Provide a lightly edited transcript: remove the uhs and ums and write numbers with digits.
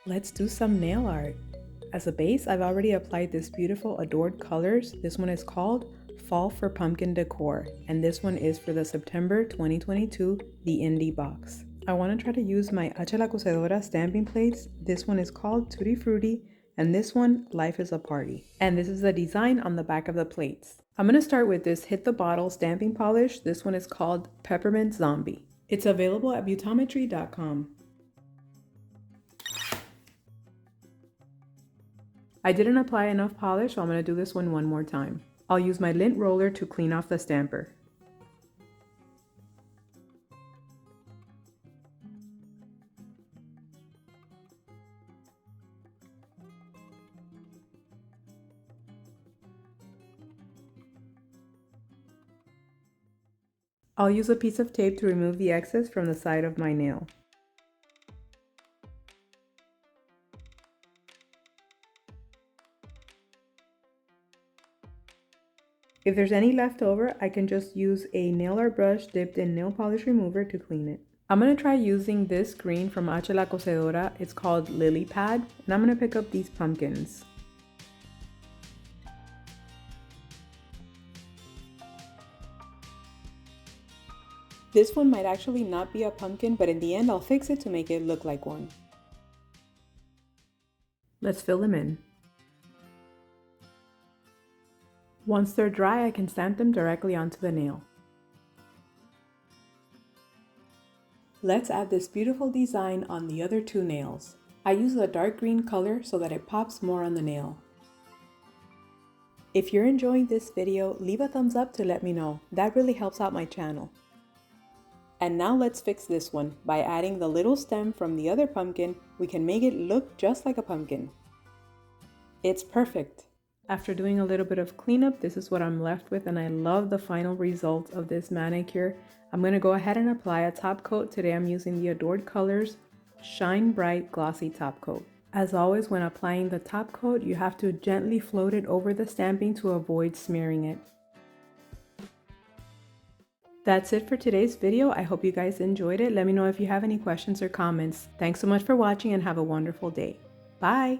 Let's do some nail art. As a base, I've already applied this beautiful adored colors. This one is called Fall for Pumpkin Decor, and this one is for the September 2022, the InD Box. I want to try to use my H la Cosedora stamping plates. This one is called Tutti Frutti, and this one, Life is a Party. And this is the design on the back of the plates. I'm going to start with this Hit the Bottle stamping polish. This one is called Peppermint Zombie. It's available at Beautometry.com. I didn't apply enough polish, so I'm going to do this one more time. I'll use my lint roller to clean off the stamper. I'll use a piece of tape to remove the excess from the side of my nail. If there's any left over, I can just use a nail art brush dipped in nail polish remover to clean it. I'm going to try using this green from H la Cosedora. It's called Lilypad, and I'm going to pick up these pumpkins. This one might actually not be a pumpkin, but in the end I'll fix it to make it look like one. Let's fill them in. Once they're dry, I can stamp them directly onto the nail. Let's add this beautiful design on the other two nails. I use a dark green color so that it pops more on the nail. If you're enjoying this video, leave a thumbs up to let me know. That really helps out my channel. And now let's fix this one. By adding the little stem from the other pumpkin, we can make it look just like a pumpkin. It's perfect! After doing a little bit of cleanup, this is what I'm left with, and I love the final result of this manicure. I'm going to go ahead and apply a top coat. Today I'm using the Adored Colors Shine Bright Glossy Top Coat. As always, when applying the top coat, you have to gently float it over the stamping to avoid smearing it. That's it for today's video. I hope you guys enjoyed it. Let me know if you have any questions or comments. Thanks so much for watching and have a wonderful day. Bye!